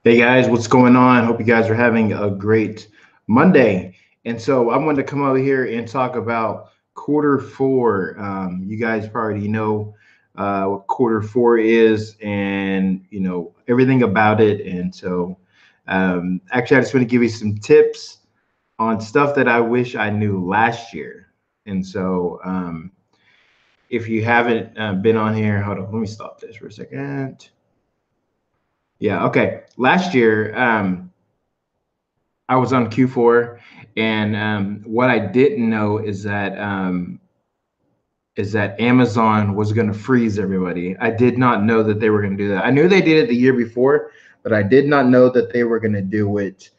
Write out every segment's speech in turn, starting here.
Hey guys, what's going on? Hope you guys are having a great Monday. And so I wanted to come over here and talk about quarter four. You guys probably know what quarter four is and everything about it. And so actually, I just want to give you some tips on stuff that I wish I knew last year. And so if you haven't been on here, hold on, let me stop this for a second. Yeah, okay. Last year, I was on Q4, and what I didn't know is that Amazon was going to freeze everybody. I did not know that they were going to do that. I knew they did it the year before, but I did not know that they were going to do it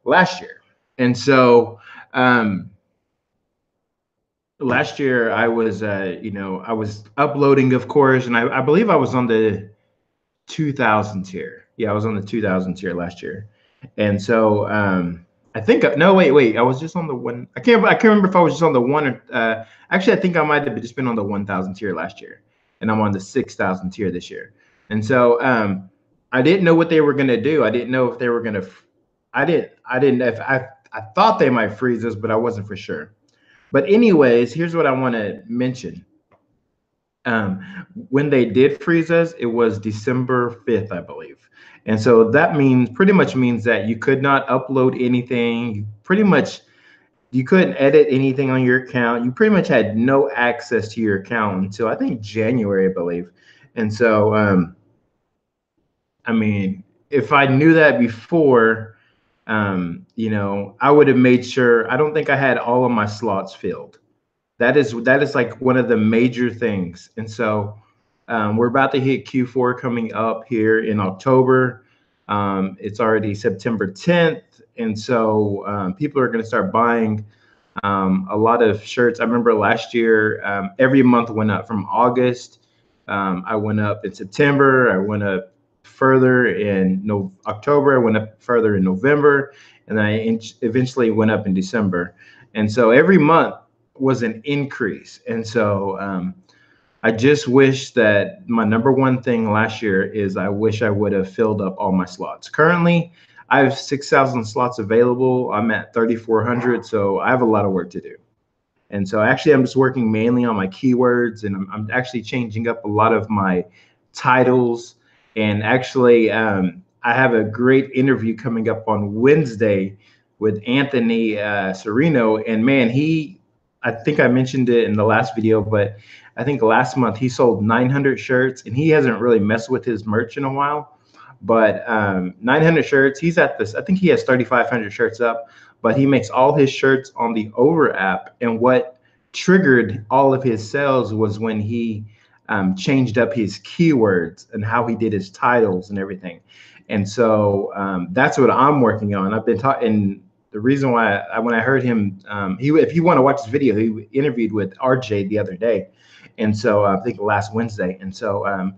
last year. And so last year I was, I was uploading, of course, and I believe I was on the 2000 tier. Yeah, I was on the 2000 tier last year, and so I think no, wait. I was just on the one. I can't remember if I was just on the one or actually I think I might have just been on the 1000 tier last year, and I'm on the 6000 tier this year. And so I didn't know what they were gonna do. I didn't know if they were gonna. I didn't. If I thought they might freeze us, but I wasn't for sure. But anyways, here's what I want to mention. Um, when they did freeze us, it was December 5th, I believe. And so that means pretty much means that you could not upload anything. You couldn't edit anything on your account. You pretty much had no access to your account until I think January, I believe. And so, I mean, if I knew that before, I would have made sure. I don't think I had all of my slots filled. That is like one of the major things. And so we're about to hit Q4 coming up here in October. It's already September 10th, and so people are going to start buying a lot of shirts. I remember last year, every month went up. From August, I went up in September. I went up further in October. I went up further in November, and then I eventually went up in December. And so every month was an increase. And so I just wish that my number one thing last year is I wish I would have filled up all my slots. Currently, I have 6,000 slots available. I'm at 3,400, so I have a lot of work to do. And so actually, I'm just working mainly on my keywords, and I'm actually changing up a lot of my titles. And actually, I have a great interview coming up on Wednesday with Anthony Serino. And man, I think I mentioned it in the last video, but I think last month he sold 900 shirts, and he hasn't really messed with his merch in a while. But 900 shirts, he's at this. I think he has 3,500 shirts up, but he makes all his shirts on the Over app. And what triggered all of his sales was when he changed up his keywords and how he did his titles and everything. And so that's what I'm working on. I've been talking. The reason why when I heard him, if you want to watch this video, he interviewed with RJ the other day, and so I think last Wednesday, and so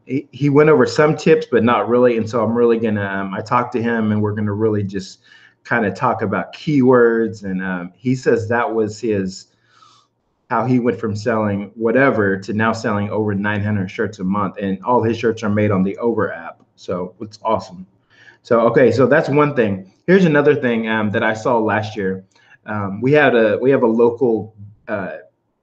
he went over some tips, but not really. And so I'm really gonna. I talked to him, and we're gonna really just kind of talk about keywords. And he says that was how he went from selling whatever to now selling over 900 shirts a month, and all his shirts are made on the Over app. So it's awesome. So okay, so that's one thing. Here's another thing that I saw last year. We have a local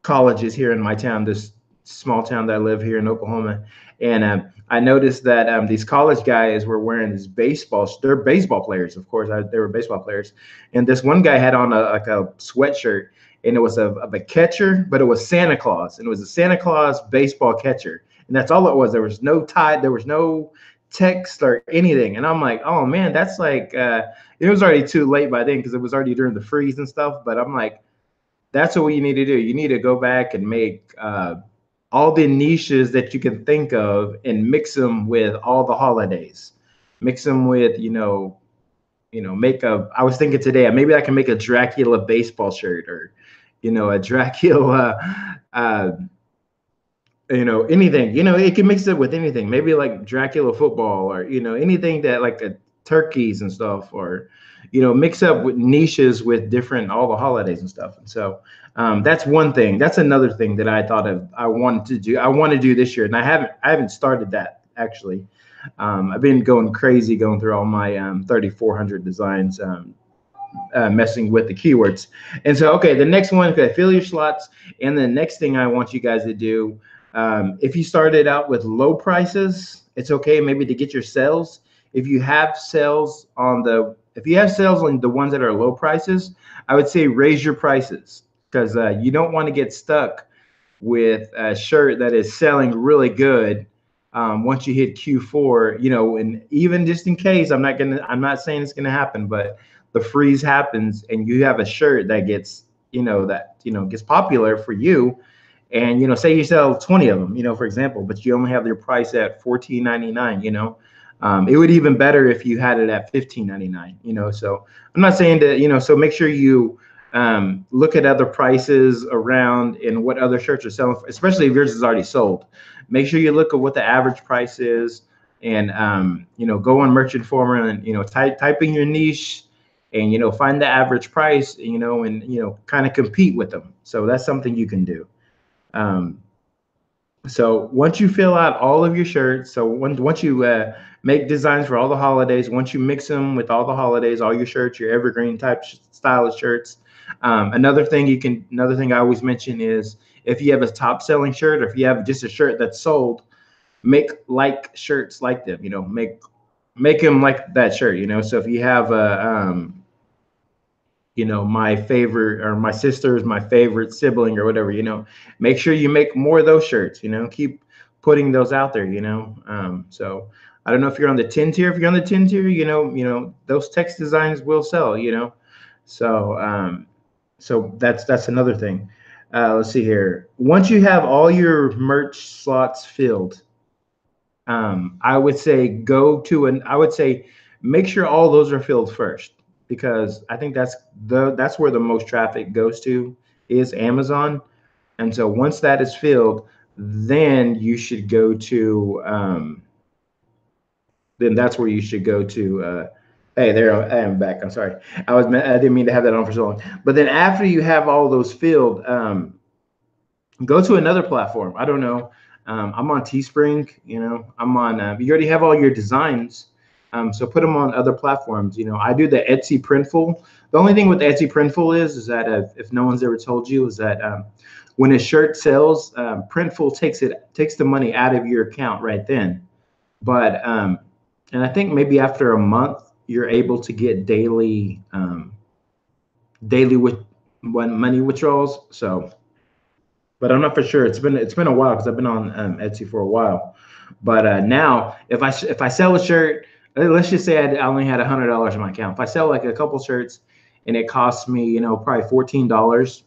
colleges here in my town, this small town that I live here in Oklahoma, and I noticed that these college guys were wearing these baseballs. They're baseball players, of course. They were baseball players, and this one guy had on a sweatshirt, and it was of a catcher, but it was Santa Claus, and it was a Santa Claus baseball catcher, and that's all it was. There was no tie. There was no text or anything. And I'm like, oh man, that's like it was already too late by then because it was already during the freeze and stuff. But I'm like, that's what you need to do. You need to go back and make all the niches that you can think of and mix them with all the holidays. Mix them with, make I was thinking today, maybe I can make a Dracula baseball shirt, or, a Dracula anything. It can mix it with anything, maybe like Dracula football, or anything that like turkeys and stuff, or mix up with niches with different all the holidays and stuff. And so that's one thing. That's another thing that I thought of I wanted to do this year, and I haven't started that actually. I've been going crazy going through all my 3,400 designs, messing with the keywords. And so, okay, the next one, okay, fill your slots. And the next thing I want you guys to do, if you started out with low prices, it's okay maybe to get your sales. If you have sales on the ones that are low prices, I would say raise your prices, because you don't want to get stuck with a shirt that is selling really good once you hit Q4, and even just in case, I'm not saying it's gonna happen, but the freeze happens and you have a shirt that gets, gets popular for you, and say you sell 20 of them, for example, but you only have your price at $14.99, it would even better if you had it at $15.99, so I'm not saying that, so make sure you look at other prices around and what other shirts are selling, especially if yours is already sold. Make sure you look at what the average price is, and go on Merchant Informer and type in your niche, and find the average price, and kind of compete with them. So that's something you can do. So once you fill out all of your shirts, so once you make designs for all the holidays, once you mix them with all the holidays, all your shirts, your evergreen type style of shirts. Another thing I always mention is, if you have a top selling shirt, or if you have just a shirt that's sold, make like shirts like them, make them like that shirt, so if you have a my favorite, or my sister is my favorite sibling, or whatever, make sure you make more of those shirts, keep putting those out there, so I don't know if you're on the 10 tier. If you're on the 10 tier, those text designs will sell, so so that's another thing. Let's see here. Once you have all your merch slots filled, I would say I would say make sure all those are filled first, because I think that's where the most traffic goes to, is Amazon. And so once that is filled, then you should go to then that's where you should go to. Hey, there I am back. I'm sorry. I didn't mean to have that on for so long. But then after you have all those filled, go to another platform. I don't know. I'm on Teespring. I'm on. You already have all your designs, so put them on other platforms. I do the Etsy Printful. The only thing with Etsy Printful is that if no one's ever told you, is that when a shirt sells, Printful takes the money out of your account right then. But and I think maybe after a month, you're able to get daily with money withdrawals. So, but I'm not for sure. It's been a while, because I've been on Etsy for a while. But now, if I sell a shirt, let's just say I only had $100 in my account. If I sell like a couple shirts and it costs me, probably $14,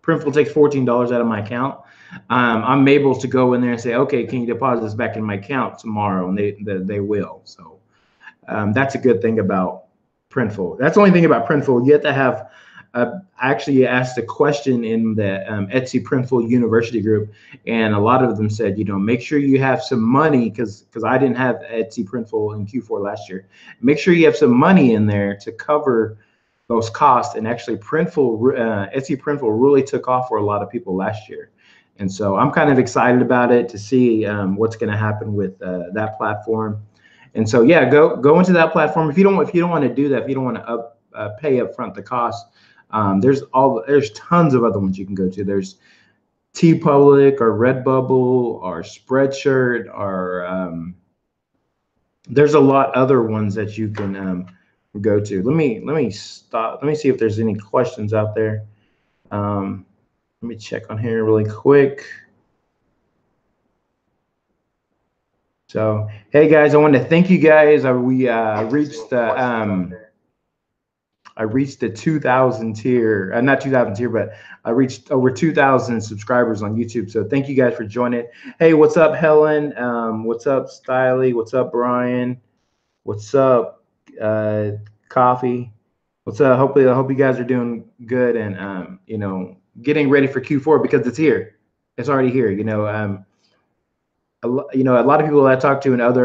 Printful takes $14 out of my account. I'm able to go in there and say, okay, can you deposit this back in my account tomorrow? And they will. So that's a good thing about Printful. That's the only thing about Printful. You have to have. I actually asked a question in the Etsy Printful University group, and a lot of them said, make sure you have some money, because I didn't have Etsy Printful in Q4 last year. Make sure you have some money in there to cover those costs. And actually, Etsy Printful really took off for a lot of people last year. And so I'm kind of excited about it, to see what's going to happen with that platform. And so, yeah, go into that platform. If you don't want to do that, if you don't want to pay up front the cost, there's tons of other ones you can go to. There's TeePublic, or Redbubble, or Spreadshirt, or there's a lot other ones that you can go to. Let me stop. Let me see if there's any questions out there. Let me check on here really quick. So, hey guys, I want to thank you guys. We reached I reached the 2,000 tier, not 2,000 tier, but I reached over 2,000 subscribers on YouTube. So thank you guys for joining. Hey, what's up, Helen? What's up, Stiley? What's up, Brian? What's up, Coffee? What's up? I hope you guys are doing good, and getting ready for Q4, because it's here. It's already here. A lot of people that I talk to that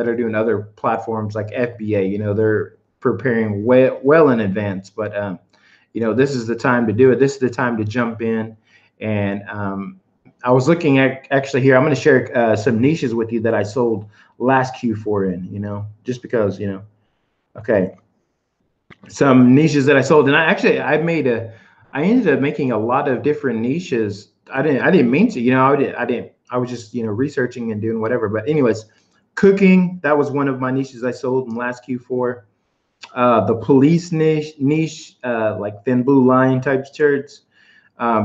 are doing other platforms like FBA, they're preparing well in advance. But this is the time to do it. This is the time to jump in and I was looking at actually here. I'm going to share some niches with you that I sold last Q4 in. Just because Okay, some niches that I sold, and I ended up making a lot of different niches. I didn't mean to. I was just researching and doing whatever. But anyways, cooking, that was one of my niches I sold in last Q4. The police niche, like thin blue line type shirts.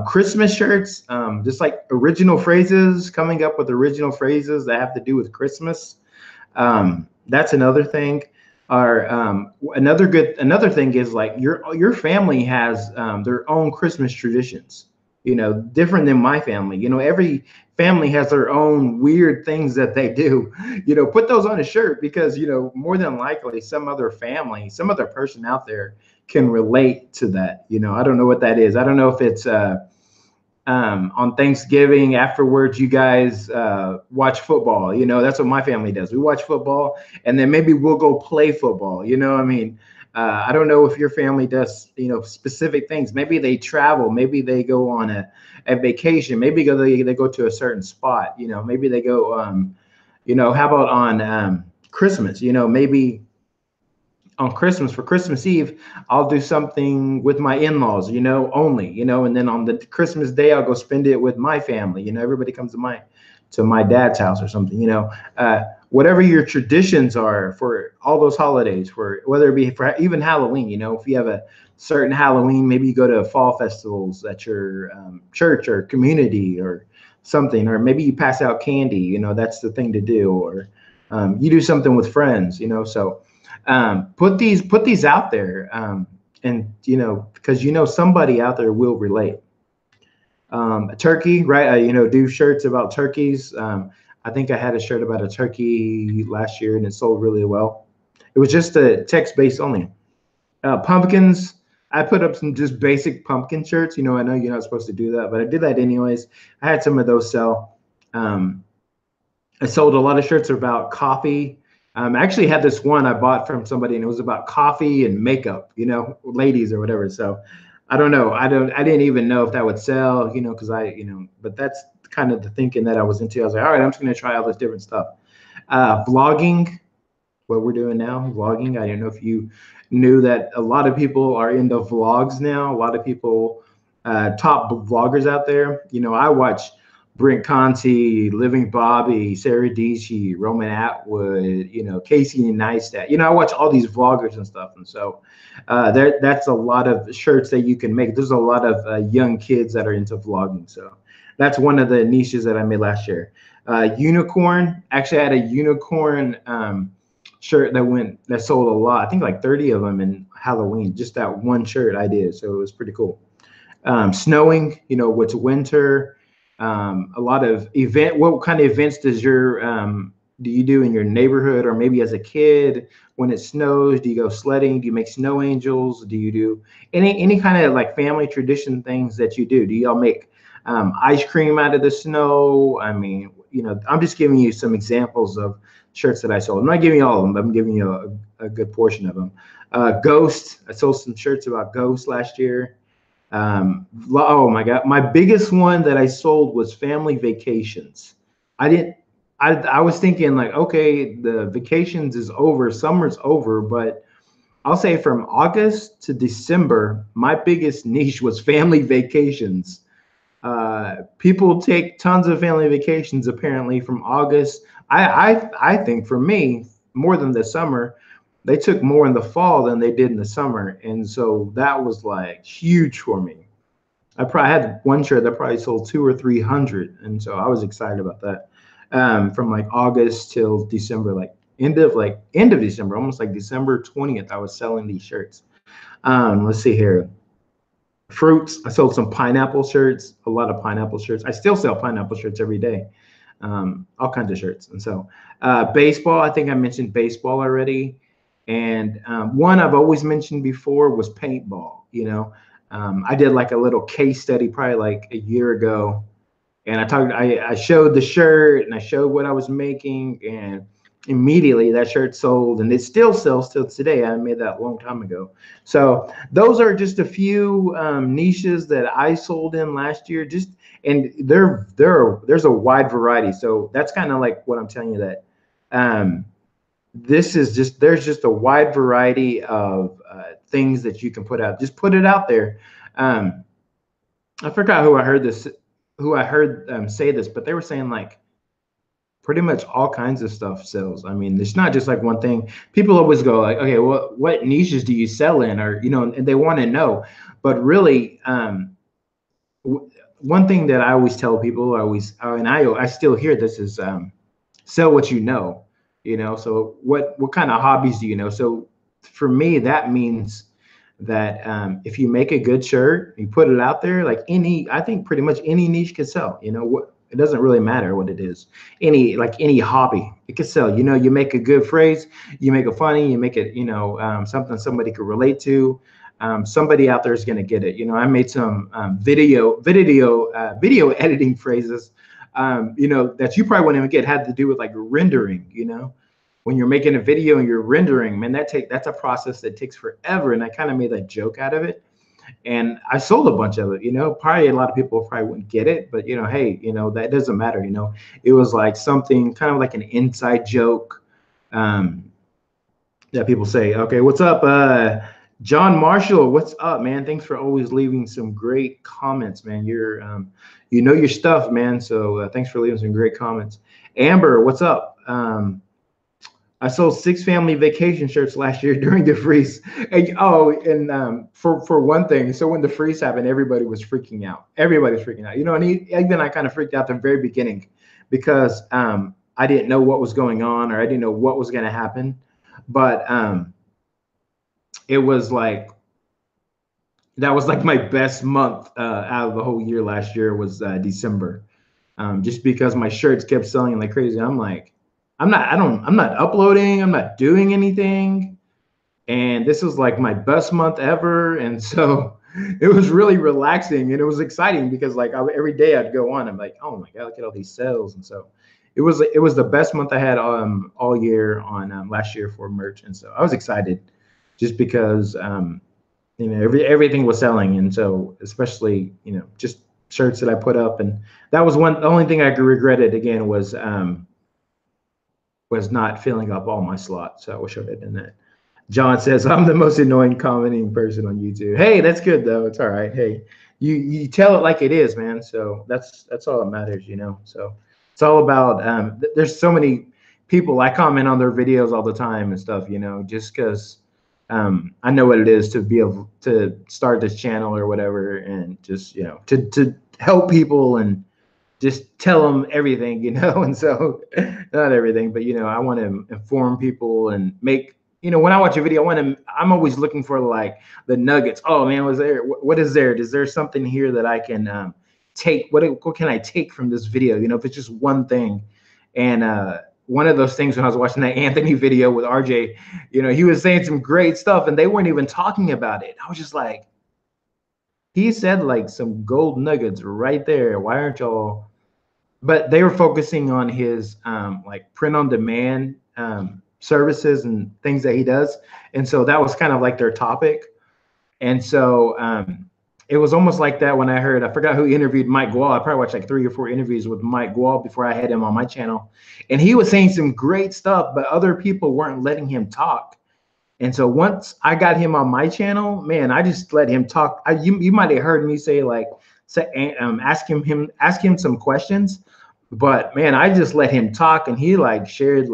Christmas shirts, just like original phrases, coming up with original phrases that have to do with Christmas. That's another thing. Or another thing is like your family has their own Christmas traditions. Different than my family. Every family has their own weird things that they do. Put those on a shirt because more than likely some other family, some other person out there can relate to that. I don't know what that is. I don't know if it's on Thanksgiving afterwards, you guys watch football. That's what my family does. We watch football, and then maybe we'll go play football. I mean, I don't know if your family does, specific things. Maybe they travel. Maybe they go on a vacation. Maybe they go to a certain spot. Maybe they go, how about on Christmas? Maybe on Christmas, for Christmas Eve, I'll do something with my in-laws, only, and then on the Christmas day, I'll go spend it with my family. Everybody comes to my dad's house or something, whatever your traditions are for all those holidays, for whether it be for even Halloween, if you have a certain Halloween, maybe you go to fall festivals at your church or community or something, or maybe you pass out candy, that's the thing to do, or you do something with friends, so put these out there, and because somebody out there will relate. A turkey, right? Do shirts about turkeys. I think I had a shirt about a turkey last year, and it sold really well. It was just a text-based only. Pumpkins. I put up some just basic pumpkin shirts. I know you're not supposed to do that, but I did that anyways. I had some of those sell. I sold a lot of shirts about coffee. I actually had this one I bought from somebody, and it was about coffee and makeup, ladies or whatever. So I don't know. I didn't even know if that would sell, because but that's kind of the thinking that I was into. I was like, all right, I'm just going to try all this different stuff. Vlogging, what we're doing now, vlogging. I don't know if you knew that a lot of people are into vlogs now. A lot of people, top vloggers out there. I watch Brent Conti, Living Bobby, Sarah Dici, Roman Atwood, Casey Neistat. I watch all these vloggers and stuff. And so that's a lot of shirts that you can make. There's a lot of young kids that are into vlogging. So that's one of the niches that I made last year. Unicorn, actually I had a unicorn shirt that sold a lot. I think like 30 of them in Halloween, just that one shirt I did. So it was pretty cool. Snowing, what's winter. A lot of what kind of events do you do in your neighborhood, or maybe as a kid when it snows? Do you go sledding? Do you make snow angels? Do you do any kind of like family tradition things that you do? Do y'all make ice cream out of the snow? I mean, I'm just giving you some examples of shirts that I sold. I'm not giving you all of them, but I'm giving you a good portion of them. Ghost, I sold some shirts about ghosts last year. Oh my God, my biggest one that I sold was family vacations. I was thinking like, okay, the vacations is over, summer's over, but I'll say from August to December, my biggest niche was family vacations. People take tons of family vacations apparently from August. I think for me, more than the summer, they took more in the fall than they did in the summer. And so that was like huge for me. I probably had one shirt that probably sold 200 or 300. And so I was excited about that. From like August till December, like end of December, almost like December 20th, I was selling these shirts. Let's see here. Fruits. I sold some pineapple shirts, a lot of pineapple shirts. I still sell pineapple shirts every day. All kinds of shirts. And so baseball, I think I mentioned baseball already. And one I've always mentioned before was paintball. I did like a little case study probably like a year ago. And I showed the shirt and I showed what I was making, and immediately that shirt sold, and it still sells till today. I made that a long time ago. So those are just a few niches that I sold in last year. and there's a wide variety. So that's kind of like what I'm telling you, that this is just, there's just a wide variety of things that you can put out. Just put it out there. I forgot who I heard say this, but they were saying like pretty much all kinds of stuff sells. I mean, it's not just like one thing. People always go like, okay, what niches do you sell in, or and they want to know. But really, one thing that I always tell people, and I still hear this, is sell what you know. So what kind of hobbies do you know? So for me, that means that if you make a good shirt, you put it out there, like I think pretty much any niche could sell. It doesn't really matter what it is. Any hobby, it could sell. You make a good phrase, you make it funny, you make it, something somebody could relate to. Somebody out there is going to get it. I made some video editing phrases, that you probably wouldn't even get, had to do with like rendering. When you're making a video and you're rendering, man, that's a process that takes forever. And I kind of made a joke out of it, and I sold a bunch of it. Probably a lot of people probably wouldn't get it, but hey, that doesn't matter. It was like something kind of like an inside joke, that people say, okay, what's up, John Marshall, what's up, man? Thanks for always leaving some great comments, man. You're your stuff, man. So thanks for leaving some great comments. Amber, what's up? I sold 6 family vacation shirts last year during the freeze. And for one thing, so when the freeze happened, everybody was freaking out. Everybody's freaking out. And even I kind of freaked out at the very beginning, because I didn't know what was going on, or I didn't know what was going to happen. But it was like, that was like my best month out of the whole year last year was December, just because my shirts kept selling like crazy. I'm like, I'm not uploading, I'm not doing anything. And this was like my best month ever. And so it was really relaxing, and it was exciting, because like every day I'd go on, I'm like, oh my God, look at all these sales. And so it was the best month I had all year on last year for merch. And so I was excited, just because everything was selling. And so especially, just shirts that I put up. And that was the only thing I regretted again was not filling up all my slots. So I wish I had done that. John says, I'm the most annoying commenting person on YouTube. Hey, that's good though. It's all right. Hey, you tell it like it is, man. So that's all that matters, So it's all about, there's so many people, I comment on their videos all the time and stuff, just because I know what it is to be able to start this channel or whatever, and just, to help people and just tell them everything, and so not everything, but, I want to inform people and make, when I watch a video, I'm always looking for like the nuggets. Oh man, what is there? Is there something here that I can take? What can I take from this video? If it's just one thing. And one of those things, when I was watching that Anthony video with RJ, he was saying some great stuff, and they weren't even talking about it. I was just like, he said like some gold nuggets right there. Why aren't y'all? But they were focusing on his like print on demand services and things that he does. And so that was kind of like their topic. And so it was almost like that when I forgot who interviewed Mike Gual. I probably watched like 3 or 4 interviews with Mike Gual before I had him on my channel. And he was saying some great stuff, but other people weren't letting him talk. And so once I got him on my channel, man, I just let him talk. You might have heard me say ask him some questions, but man, I just let him talk, and he like shared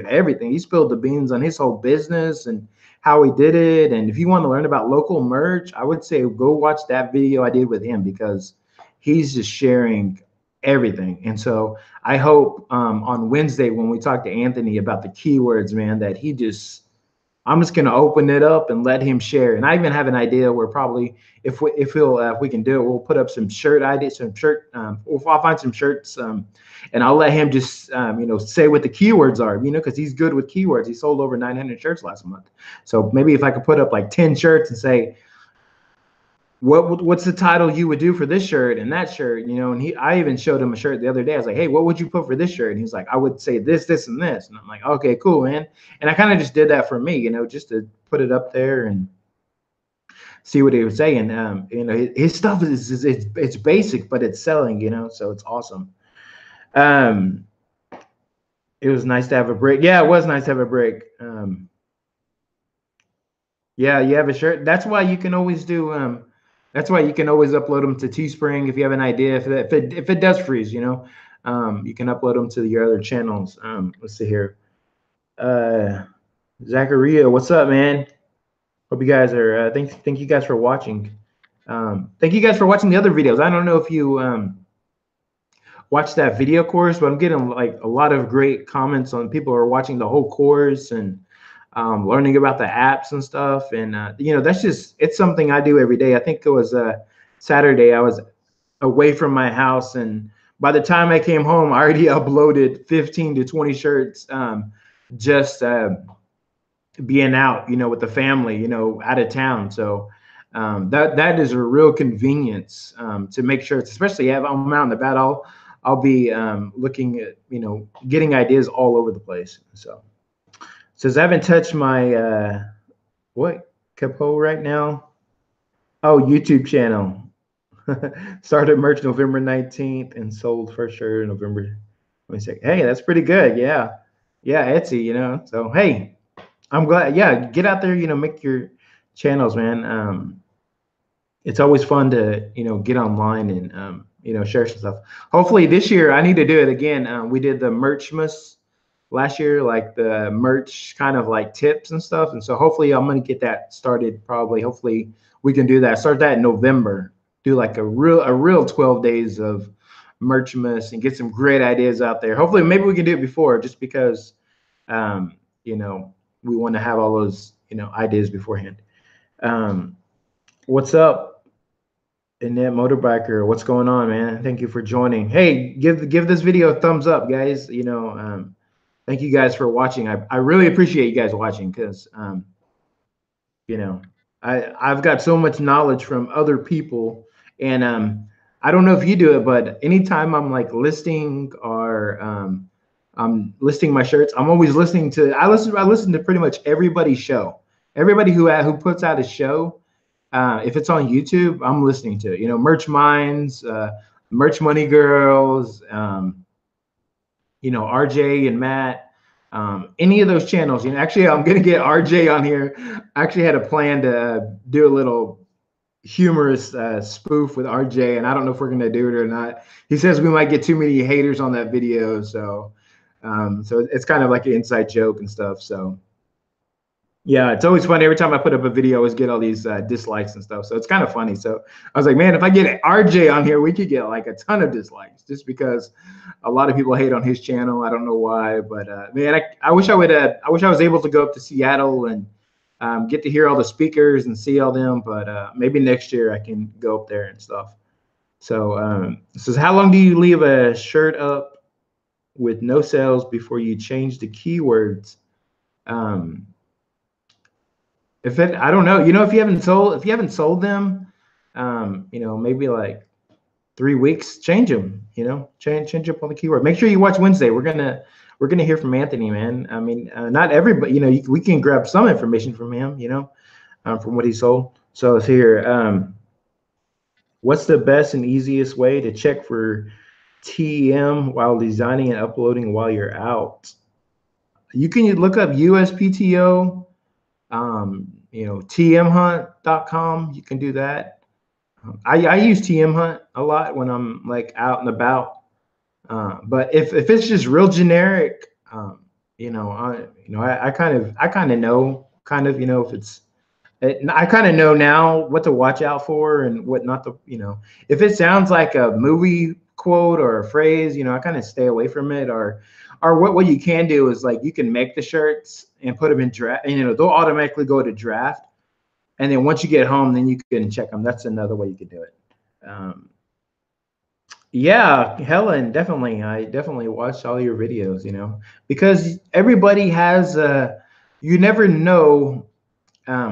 everything. He spilled the beans on his whole business and how he did it. And if you want to learn about local merch, I would say go watch that video I did with him, because he's just sharing everything. And so I hope on Wednesday when we talk to Anthony about the keywords, man, that I'm just going to open it up and let him share. And I even have an idea where probably if we can do it, we'll put up some shirt ideas, I'll find some shirts, and I'll let him just, say what the keywords are, because he's good with keywords. He sold over 900 shirts last month. So maybe if I could put up like 10 shirts and say, what's the title you would do for this shirt and that shirt, and I even showed him a shirt the other day. I was like, hey, what would you put for this shirt? And he's like, I would say this, this, and this. And I'm like, okay, cool, man. And I kind of just did that for me, just to put it up there. And see what he was saying. You know, his stuff it's basic, but it's selling. You know, so it's awesome. It was nice to have a break. Yeah, it was nice to have a break. Yeah, you have a shirt. That's why you can always do. That's why you can always upload them to Teespring if you have an idea. If it does freeze, you know, you can upload them to your other channels. Let's see here. Zacharia, what's up, man? Hope you guys are. Thank you guys for watching. Thank you guys for watching the other videos. I don't know if you watched that video course, but I'm getting like a lot of great comments on people who are watching the whole course and learning about the apps and stuff. And you know, it's something I do every day. I think it was Saturday. I was away from my house, and by the time I came home, I already uploaded 15 to 20 shirts. Just being out, you know, with the family, you know, out of town. So that is a real convenience to make sure, especially if I'm out and about, I'll be looking at, you know, getting ideas all over the place. So it says I haven't touched my what capo right now. Oh, YouTube channel. Started merch November 19th and sold first shirt November 22nd. Hey, that's pretty good. Yeah. Yeah, Etsy, you know. So hey, I'm glad. Yeah, get out there, you know, make your channels, man. It's always fun to, you know, get online and, you know, share some stuff. Hopefully this year I need to do it again. We did the Merchmas last year, like the merch kind of like tips and stuff. And so hopefully I'm going to get that started probably. Hopefully we can do that. Start that in November. Do like a real 12 days of Merchmas and get some great ideas out there. Hopefully maybe we can do it before just because, you know, we want to have all those, you know, ideas beforehand. What's up, Annette Motorbiker? What's going on, man? Thank you for joining. Hey, give this video a thumbs up, guys. You know, thank you guys for watching. I really appreciate you guys watching because, you know, I've got so much knowledge from other people, and I don't know if you do it, but anytime I'm like listing or I'm listing my shirts, I'm always listening to. I listen to pretty much everybody's show. Everybody who puts out a show. If it's on YouTube, I'm listening to it. You know, Merch Minds, Merch Money Girls, you know, RJ and Matt, any of those channels. You know, actually, I'm gonna get RJ on here. I actually had a plan to do a little humorous spoof with RJ, and I don't know if we're gonna do it or not. He says we might get too many haters on that video, so it's kind of like an inside joke and stuff. So. Yeah, it's always funny. Every time I put up a video, I always get all these dislikes and stuff. So it's kind of funny. So I was like, man, if I get RJ on here, we could get like a ton of dislikes just because a lot of people hate on his channel. I don't know why, but man, I wish I was able to go up to Seattle and get to hear all the speakers and see all them. But maybe next year I can go up there and stuff. So it says, how long do you leave a shirt up with no sales before you change the keywords? I don't know, you know, if you haven't sold them, you know, maybe like 3 weeks, change them, you know, change up on the keyword. Make sure you watch Wednesday. We're gonna hear from Anthony, man. I mean, not everybody, you know, we can grab some information from him, you know, from what he sold. So it's here. What's the best and easiest way to check for TM while designing and uploading while you're out? You can look up USPTO. You know, tmhunt.com. You can do that. I use TM Hunt a lot when I'm like out and about. But if it's just real generic, you know, I kind of know, you know, if it's, I kind of know now what to watch out for and what not to, you know, if it sounds like a movie quote or a phrase, you know, I kind of stay away from it. Or what you can do is like you can make the shirts and put them in draft, and you know they'll automatically go to draft, and then once you get home, then you can check them. That's another way you could do it. Yeah, Helen, definitely. I definitely watched all your videos, you know, because everybody has you never know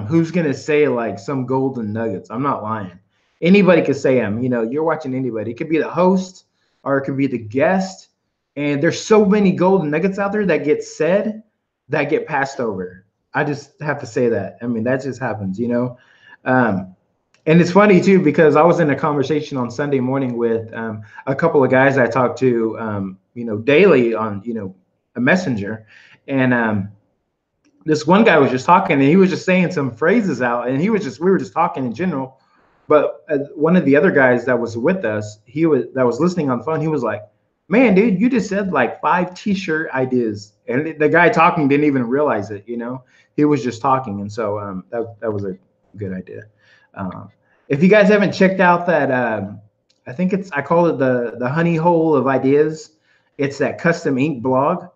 who's gonna say like some golden nuggets. I'm not lying. Anybody could say them. You know, you're watching anybody. It could be the host or it could be the guest. And there's so many golden nuggets out there that get said that get passed over. I just have to say that. I mean, that just happens, you know. And it's funny too, because I was in a conversation on Sunday morning with a couple of guys I talk to, daily on, a messenger. And this one guy was just talking, and he was just saying some phrases out, and we were just talking in general. But one of the other guys that was with us, that was listening on the phone, he was like, "Man, dude, you just said like 5 T-shirt ideas," and the guy talking didn't even realize it. He was just talking, and so that was a good idea. If you guys haven't checked out that, I call it the honey hole of ideas. It's that custom ink blog.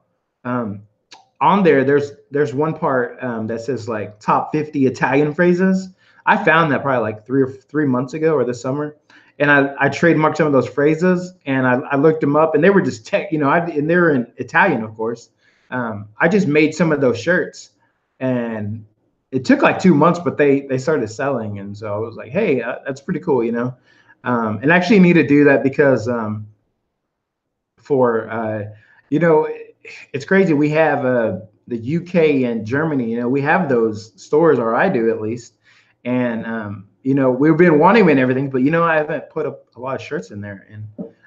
On there, there's one part that says like top 50 Italian phrases. I found that probably like 3 months ago or this summer, and I trademarked some of those phrases, and I looked them up, and they were just and they were in Italian, of course. I just made some of those shirts, and it took like 2 months, but they started selling, and so I was like, hey, that's pretty cool, and I actually need to do that because it's crazy. We have the UK and Germany, we have those stores, or I do at least. And, we've been wanting them and everything, but, I haven't put a lot of shirts in there. And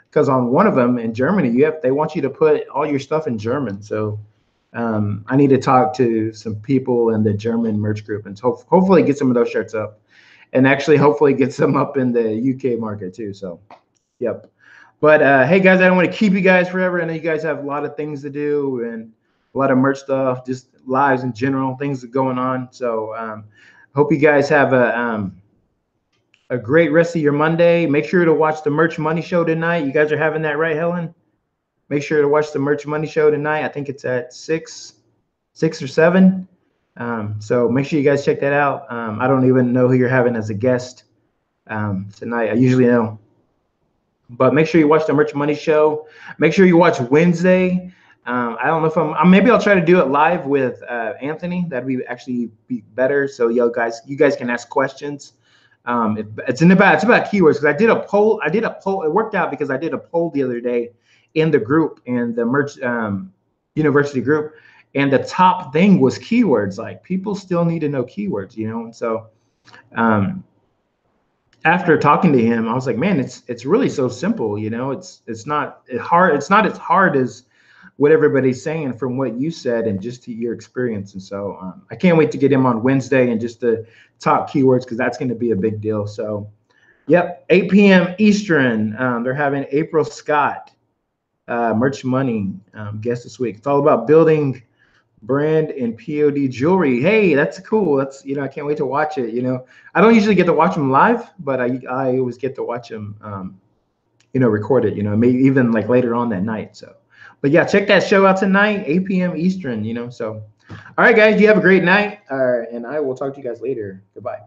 because on one of them in Germany, they want you to put all your stuff in German. So I need to talk to some people in the German merch group and hopefully get some of those shirts up, and actually hopefully get some up in the UK market too. So, yep. But hey, guys, I don't want to keep you guys forever. I know you guys have a lot of things to do and a lot of merch stuff, just lives in general, things going on. So hope you guys have a great rest of your Monday. Make sure to watch the Merch Money Show tonight. You guys are having that, right, Helen? Make sure to watch the Merch Money Show tonight. I think it's at 6 or 7. So make sure you guys check that out. I don't even know who you're having as a guest tonight. I usually know. But make sure you watch the Merch Money Show. Make sure you watch Wednesday. I don't know if maybe I'll try to do it live with Anthony. That'd be better. So you guys can ask questions. It's about keywords, because I did a poll. It worked out because I did a poll the other day in the group, in the Merch University group, and the top thing was keywords. Like, people still need to know keywords, and so after talking to him, I was like, man, it's really so simple, it's not hard. It's not as hard as what everybody's saying from what you said and just to your experience. And so I can't wait to get him on Wednesday and just to talk keywords, because that's going to be a big deal. So, yep, 8 p.m. Eastern. They're having April Scott, Merch Money, guest this week. It's all about building brand and POD jewelry. Hey, that's cool. That's I can't wait to watch it. I don't usually get to watch them live, but I always get to watch them record it, maybe even like later on that night. So, but yeah, check that show out tonight, 8 p.m. Eastern. So all right, guys, you have a great night, and I will talk to you guys later. Goodbye.